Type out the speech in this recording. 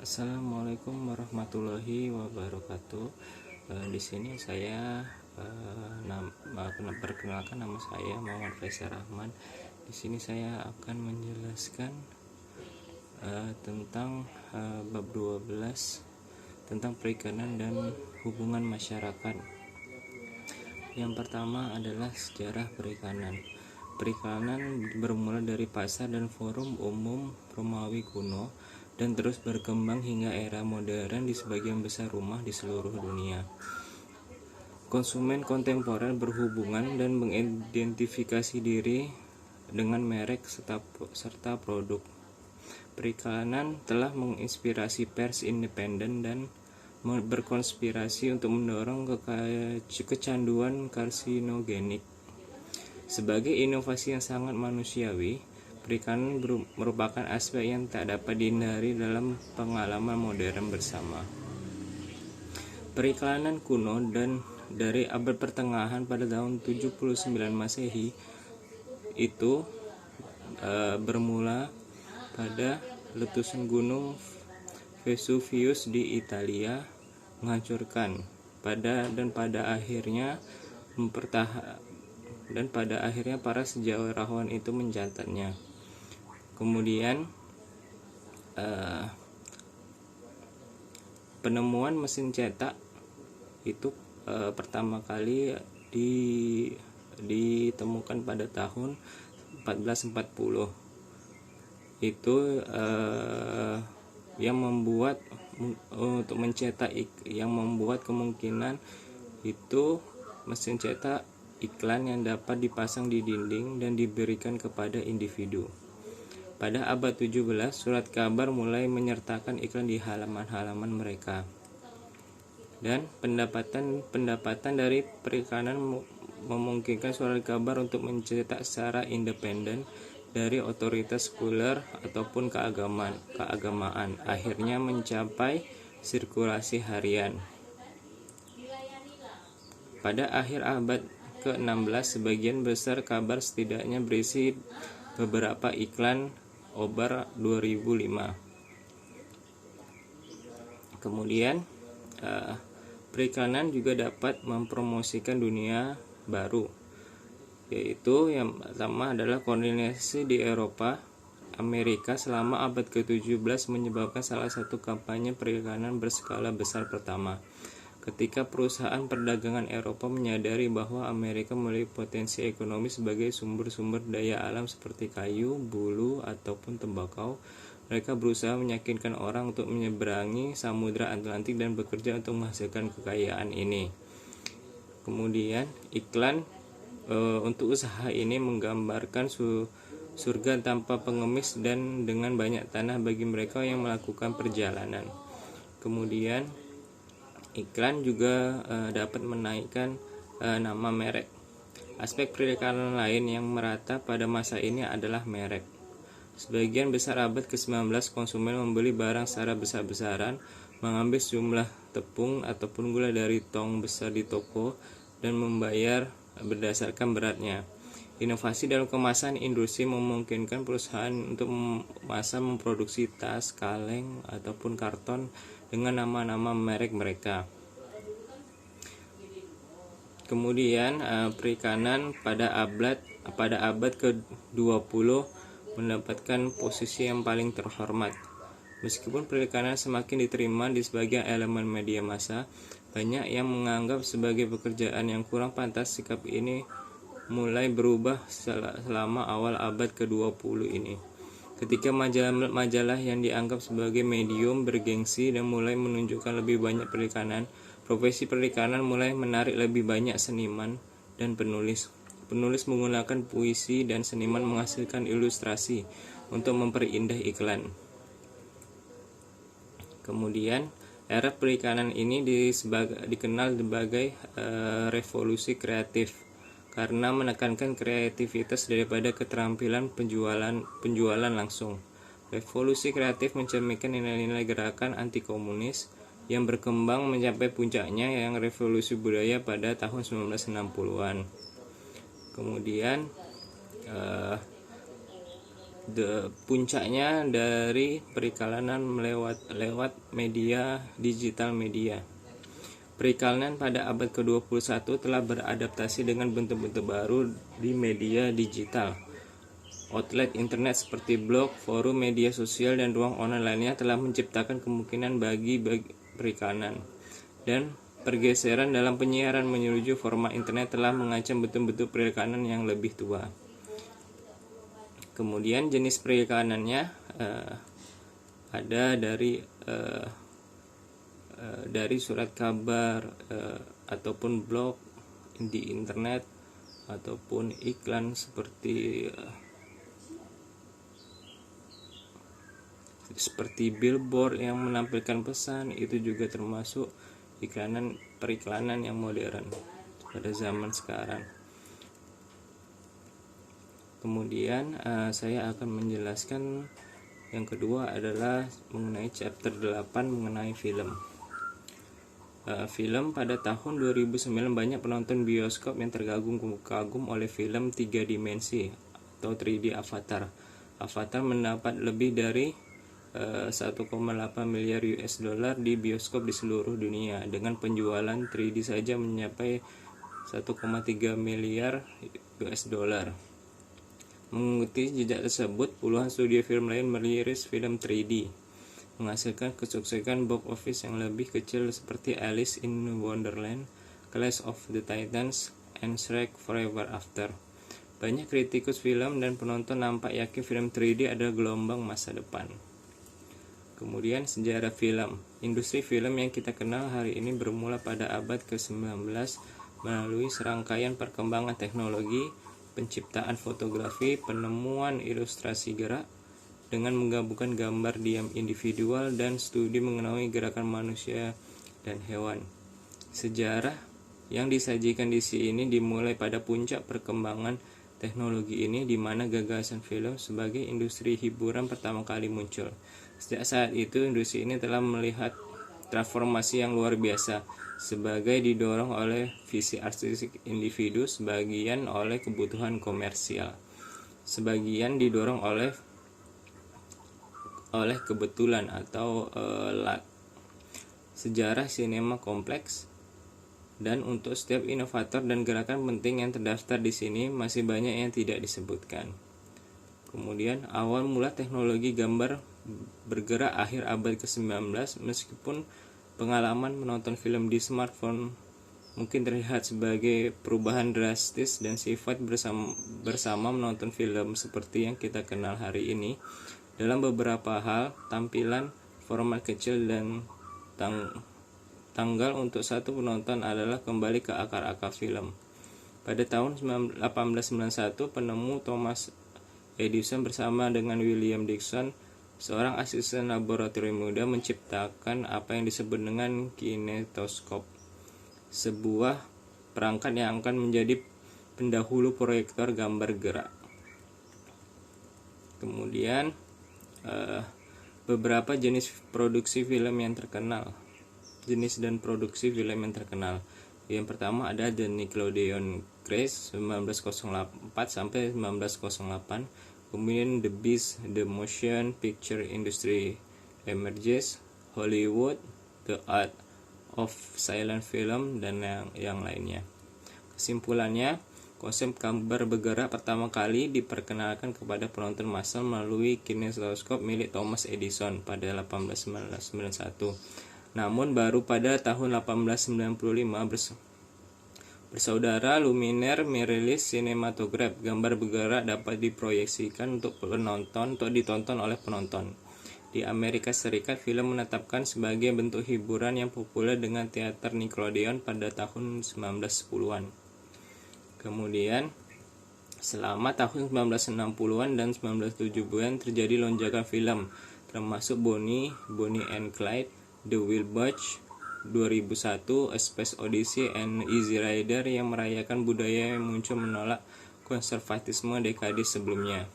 Assalamualaikum warahmatullahi wabarakatuh. Di sini saya perkenalkan, nama saya Muhammad Faisal Rahman. Di sini saya akan menjelaskan tentang bab 12 tentang perikanan dan hubungan masyarakat. Yang pertama adalah sejarah perikanan. Perikanan bermula dari pasar dan forum umum Romawi kuno dan terus berkembang hingga era modern di sebagian besar rumah di seluruh dunia. Konsumen kontemporer berhubungan dan mengidentifikasi diri dengan merek serta produk. Perikanan telah menginspirasi pers independen dan berkonspirasi untuk mendorong kecanduan karsinogenik. Sebagai inovasi yang sangat manusiawi, perikanan merupakan aspek yang tak dapat dihindari dalam pengalaman modern bersama. Perikanan kuno dan dari abad pertengahan pada tahun 79 Masehi itu bermula pada letusan gunung Vesuvius di Italia menghancurkan pada akhirnya para sejarawan itu mencatatnya. Kemudian penemuan mesin cetak itu pertama kali ditemukan pada tahun 1440. Itu yang membuat untuk mencetak yang membuat kemungkinan itu mesin cetak iklan yang dapat dipasang di dinding dan diberikan kepada individu. Pada abad 17, surat kabar mulai menyertakan iklan di halaman-halaman mereka. Dan pendapatan dari perikanan memungkinkan surat kabar untuk mencetak secara independen dari otoritas sekuler ataupun keagamaan, akhirnya mencapai sirkulasi harian. Pada akhir abad ke-16, sebagian besar kabar setidaknya berisi beberapa iklan Obar 2005. Kemudian perikanan juga dapat mempromosikan dunia baru, yaitu yang pertama adalah kolonialisasi di Eropa. Amerika selama abad ke-17 menyebabkan salah satu kampanye perikanan berskala besar pertama. Ketika perusahaan perdagangan Eropa menyadari bahwa Amerika memiliki potensi ekonomi sebagai sumber-sumber daya alam seperti kayu, bulu, ataupun tembakau, mereka berusaha meyakinkan orang untuk menyeberangi Samudra Atlantik dan bekerja untuk menghasilkan kekayaan ini. Kemudian iklan untuk usaha ini menggambarkan surga tanpa pengemis dan dengan banyak tanah bagi mereka yang melakukan perjalanan. Kemudian iklan juga dapat menaikkan nama merek. Aspek perikanan lain yang merata pada masa ini adalah merek. Sebagian besar abad ke-19 konsumen membeli barang secara besar-besaran, mengambil jumlah tepung ataupun gula dari tong besar di toko dan membayar berdasarkan beratnya. Inovasi dalam kemasan industri memungkinkan perusahaan untuk memproduksi tas, kaleng, ataupun karton dengan nama-nama merek mereka. Kemudian perikanan pada abad ke-20 mendapatkan posisi yang paling terhormat. Meskipun perikanan semakin diterima di sebagian elemen media massa, banyak yang menganggap sebagai pekerjaan yang kurang pantas. Sikap ini mulai berubah selama awal abad ke-20 ini, ketika majalah yang dianggap sebagai medium bergengsi dan mulai menunjukkan lebih banyak perikanan. Profesi perikanan mulai menarik lebih banyak seniman dan penulis. Penulis menggunakan puisi dan seniman menghasilkan ilustrasi untuk memperindah iklan. Kemudian era perikanan ini dikenal sebagai revolusi kreatif karena menekankan kreativitas daripada keterampilan penjualan langsung. Revolusi kreatif mencerminkan nilai-nilai gerakan anti komunis yang berkembang mencapai puncaknya yang revolusi budaya pada tahun 1960-an. Kemudian puncaknya dari periklanan lewat media digital media. Periklanan pada abad ke-21 telah beradaptasi dengan bentuk-bentuk baru di media digital. Outlet internet seperti blog, forum, media sosial, dan ruang online lainnya telah menciptakan kemungkinan bagi periklanan. Dan pergeseran dalam penyiaran menuju format internet telah mengancam bentuk-bentuk periklanan yang lebih tua. Kemudian jenis periklanannya ada dari surat kabar ataupun blog di internet ataupun iklan seperti billboard yang menampilkan pesan. Itu juga termasuk periklanan yang modern pada zaman sekarang. Kemudian saya akan menjelaskan yang kedua adalah mengenai chapter 8 mengenai film. Film pada tahun 2009 banyak penonton bioskop yang terkagum oleh film 3 dimensi atau 3D Avatar. Avatar mendapat lebih dari 1,8 miliar US dollar di bioskop di seluruh dunia, dengan penjualan 3D saja mencapai 1,3 miliar US dollar. Mengikuti jejak tersebut, puluhan studio film lain merilis film 3D, menghasilkan kesuksesan box office yang lebih kecil seperti Alice in Wonderland, Clash of the Titans, and Shrek Forever After. Banyak kritikus film dan penonton nampak yakin film 3D adalah gelombang masa depan. Kemudian sejarah film. Industri film yang kita kenal hari ini bermula pada abad ke-19 melalui serangkaian perkembangan teknologi, penciptaan fotografi, penemuan ilustrasi gerak, dengan menggabungkan gambar diam individual dan studi mengenai gerakan manusia dan hewan. Sejarah yang disajikan di sini dimulai pada puncak perkembangan teknologi ini, di mana gagasan film sebagai industri hiburan pertama kali muncul. Sejak saat itu, industri ini telah melihat transformasi yang luar biasa, sebagai didorong oleh visi artistik individu, sebagian oleh kebutuhan komersial, sebagian didorong oleh kebetulan atau luck. Sejarah sinema kompleks, dan untuk setiap inovator dan gerakan penting yang terdaftar di sini masih banyak yang tidak disebutkan. Kemudian awal mula teknologi gambar bergerak akhir abad ke-19, meskipun pengalaman menonton film di smartphone mungkin terlihat sebagai perubahan drastis dan sifat bersama menonton film seperti yang kita kenal hari ini. Dalam beberapa hal, tampilan, format kecil, dan tanggal untuk satu penonton adalah kembali ke akar-akar film. Pada tahun 1891, penemu Thomas Edison bersama dengan William Dickson, seorang asisten laboratorium muda, menciptakan apa yang disebut dengan kinetoskop, sebuah perangkat yang akan menjadi pendahulu proyektor gambar gerak. Kemudian beberapa jenis dan produksi film yang terkenal. Yang pertama ada The Nickelodeon Craze 1904 sampai 1908. Kemudian The Beast, The Motion Picture Industry Emerges, Hollywood, The Art of Silent Film, dan yang lainnya. Kesimpulannya, konsep gambar bergerak pertama kali diperkenalkan kepada penonton massal melalui kinetoskop milik Thomas Edison pada 1891. Namun baru pada tahun 1895 bersaudara Lumière merilis sinematograf. Gambar bergerak dapat diproyeksikan untuk ditonton oleh penonton. Di Amerika Serikat, film menetapkan sebagai bentuk hiburan yang populer dengan teater Nickelodeon pada tahun 1910-an. Kemudian, selama tahun 1960-an dan 1970-an terjadi lonjakan film, termasuk Bonnie and Clyde, The Wild Bunch, 2001, A Space Odyssey, and Easy Rider, yang merayakan budaya yang muncul menolak konservatisme dekade sebelumnya.